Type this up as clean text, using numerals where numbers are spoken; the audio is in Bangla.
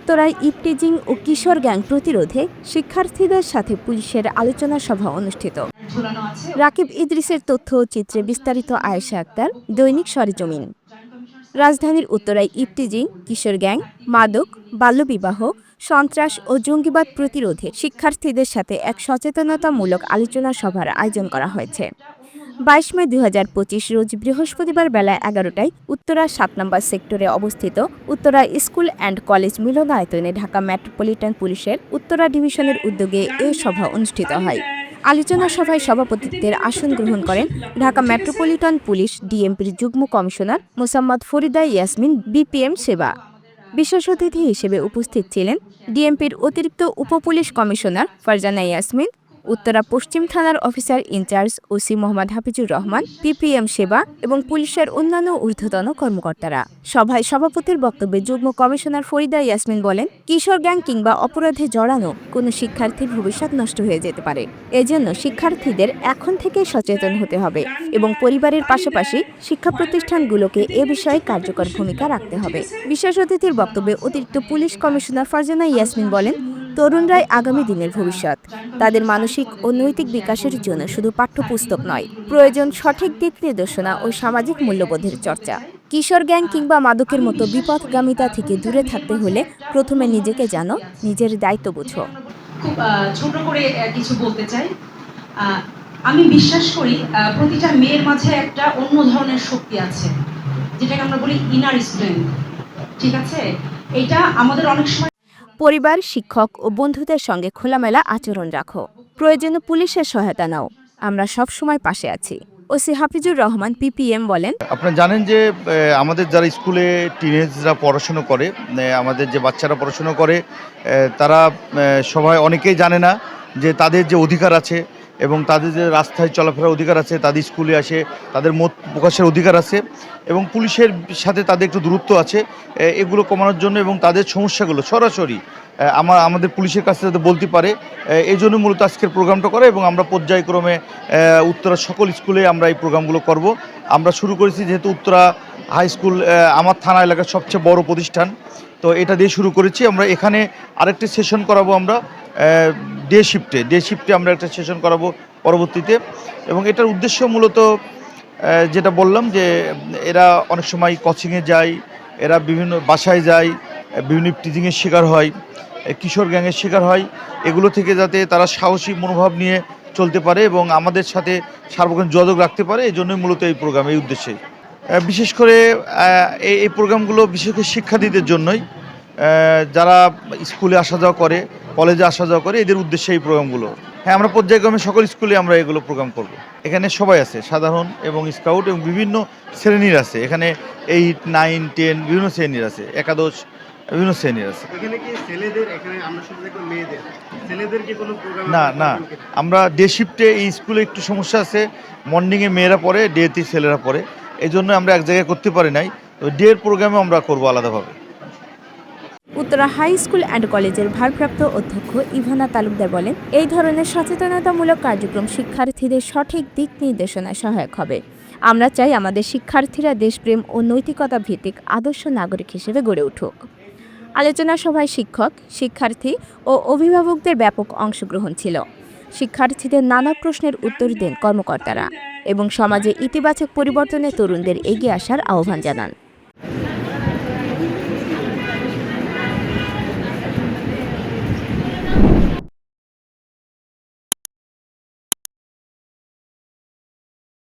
উত্তরায় ইভটিজিং ও কিশোর গ্যাং প্রতিরোধে শিক্ষার্থীদের সাথে পুলিশের আলোচনা সভা অনুষ্ঠিত। রাকিব ইদ্রিসের তথ্য ও চিত্রে বিস্তারিত আয়েশা আক্তার, দৈনিক সরেজমিন। রাজধানীর উত্তরায় ইভটিজিং, কিশোর গ্যাং, মাদক, বাল্যবিবাহ, সন্ত্রাস ও জঙ্গিবাদ প্রতিরোধে শিক্ষার্থীদের সাথে এক সচেতনতামূলক আলোচনা সভার আয়োজন করা হয়েছে। ২২ মে ২০২৫ রোজ বৃহস্পতিবার বেলা ১১টায় উত্তরা ৭ নম্বর সেক্টরে অবস্থিত উত্তরা স্কুল অ্যান্ড কলেজ মিলনায়তনে ঢাকা মেট্রোপলিটন পুলিশের উত্তরা ডিভিশনের উদ্যোগে এ সভা অনুষ্ঠিত হয়। আলোচনা সভায় সভাপতিত্বের আসন গ্রহণ করেন ঢাকা মেট্রোপলিটন পুলিশ ডিএমপির যুগ্ম কমিশনার মোসাম্মদ ফরিদা ইয়াসমিন বিপিএম সেবা। বিশেষ অতিথি হিসেবে উপস্থিত ছিলেন ডিএমপির অতিরিক্ত উপপুলিশ কমিশনার ফারজানা ইয়াসমিন, উত্তরা পশ্চিম থানার officer in charge OC Mohammad Hafizur Rahman, PPM সেবা এবং পুলিশের অন্যান্য ঊর্ধ্বতন কর্মকর্তারা। সভায় সভাপতির বক্তব্যে যুগ্ম কমিশনার ফরিদা ইয়াসমিন বলেন, কিশোর গ্যাং কিংবা অপরাধে জড়ানো কোনো শিক্ষার্থীর ভবিষ্যৎ নষ্ট হয়ে যেতে পারে। এজন্য শিক্ষার্থীদের এখন থেকেই সচেতন হতে হবে এবং পরিবারের পাশাপাশি শিক্ষা প্রতিষ্ঠানগুলোকে এ বিষয়ে কার্যকর ভূমিকা রাখতে হবে। বিশেষ অতিথির বক্তব্যে অতিরিক্ত পুলিশ কমিশনার ফারজানা ইয়াসমিন বলেন, তরুণরাই আগামী দিনের ভবিষ্যৎ। তাদের মানসিক ও নৈতিক বিকাশের জন্য শুধু পাঠ্যপুস্তক নয়, প্রয়োজন সঠিক দিক নির্দেশনা ও সামাজিক মূল্যবোধের চর্চা। কিশোর গ্যাং কিংবা মাদকের মতো বিপথগামিতা থেকে দূরে থাকতে হলে প্রথমে নিজেকে জানো, নিজের দায়িত্ব বুঝো। খুব ছোট করে কিছু বলতে চাই। আমি বিশ্বাস করি প্রতিটা মেয়ের মাঝে একটা অন্য ধরনের শক্তি আছে, যেটাকে আমরা বলি ইনার স্ট্রেংথ। ঠিক আছে, এটা আমাদের অনেক সময় পরিবার, শিক্ষক ও বন্ধুদের সঙ্গে খোলামেলা আচরণ রাখো। প্রয়োজনে পুলিশের সহায়তা নাও, আমরা সব সময় পাশে আছি। ওসি হাফিজুর রহমান পিপিএম বলেন, আপনারা জানেন যে আমাদের যারা স্কুলে টিনেজরা পড়াশুনো করে, আমাদের যে বাচ্চারা পড়াশুনো করে, তারা সবাই অনেকেই জানে না যে তাদের যে অধিকার আছে এবং তাদের যে রাস্তায় চলাফেরার অধিকার আছে, তাদের স্কুলে আসে তাদের মত প্রকাশের অধিকার আছে এবং পুলিশের সাথে তাদের একটু দূরত্ব আছে। এগুলো কমানোর জন্য এবং তাদের সমস্যাগুলো সরাসরি আমাদের পুলিশের কাছে যাতে বলতে পারে, এই জন্য মূলত আজকের প্রোগ্রামটা করে এবং আমরা পর্যায়ক্রমে উত্তরা সকল স্কুলে আমরা এই প্রোগ্রামগুলো করব। আমরা শুরু করেছি যেহেতু উত্তরা হাই স্কুল আমার থানা এলাকার সবচেয়ে বড় প্রতিষ্ঠান, তো এটা দিয়ে শুরু করেছি। আমরা এখানে আরেকটি সেশন করাবো, আমরা ডে শিফটে আমরা একটা সেশন করাবো পরবর্তীতে। এবং এটার উদ্দেশ্য মূলত যেটা বললাম যে এরা অনেক সময় কোচিংয়ে যায়, এরা বিভিন্ন বাসায় যায়, বিভিন্ন টিজিংয়ের শিকার হয়, কিশোর গ্যাংয়ের শিকার হয়। এগুলো থেকে যাতে তারা সাহসী মনোভাব নিয়ে চলতে পারে এবং আমাদের সাথে সার্বক্ষণ যোগাযোগ রাখতে পারে, এই জন্যই মূলত এই প্রোগ্রাম, এই উদ্দেশ্যে। বিশেষ করে এই প্রোগ্রামগুলো বিশেষ করে শিক্ষার্থীদের জন্যই, যারা স্কুলে আসা যাওয়া করে, কলেজে আসা যাওয়া করে, এদের উদ্দেশ্যে এই প্রোগ্রামগুলো। হ্যাঁ, আমরা পর্যায়ক্রমে সকল স্কুলে আমরা এগুলো প্রোগ্রাম করব। এখানে সবাই আছে, সাধারণ এবং স্কাউট এবং বিভিন্ন শ্রেণীর আছে। এখানে 8, 9, 10 বিভিন্ন শ্রেণীর আছে, একাদশ বিভিন্ন শ্রেণীর আছে। না, আমরা ডে শিফটে এই স্কুলে একটু সমস্যা আছে, মর্নিংয়ে মেয়েরা পড়ে, ডেতে ছেলেরা পড়ে, এই জন্য আমরা এক জায়গায় করতে পারি নাই। তো ডের প্রোগ্রামে আমরা করবো আলাদাভাবে। উত্তরা হাই স্কুল অ্যান্ড কলেজের ভারপ্রাপ্ত অধ্যক্ষ ইভানা তালুকদার বলেন, এই ধরনের সচেতনতামূলক কার্যক্রম শিক্ষার্থীদের সঠিক দিক নির্দেশনায় সহায়ক হবে। আমরা চাই আমাদের শিক্ষার্থীরা দেশপ্রেম ও নৈতিকতা ভিত্তিক আদর্শ নাগরিক হিসেবে গড়ে উঠুক। আলোচনা সভায় শিক্ষক, শিক্ষার্থী ও অভিভাবকদের ব্যাপক অংশগ্রহণ ছিল। শিক্ষার্থীদের নানা প্রশ্নের উত্তর দেন কর্মকর্তারা এবং সমাজে ইতিবাচক পরিবর্তনে তরুণদের এগিয়ে আসার আহ্বান জানান।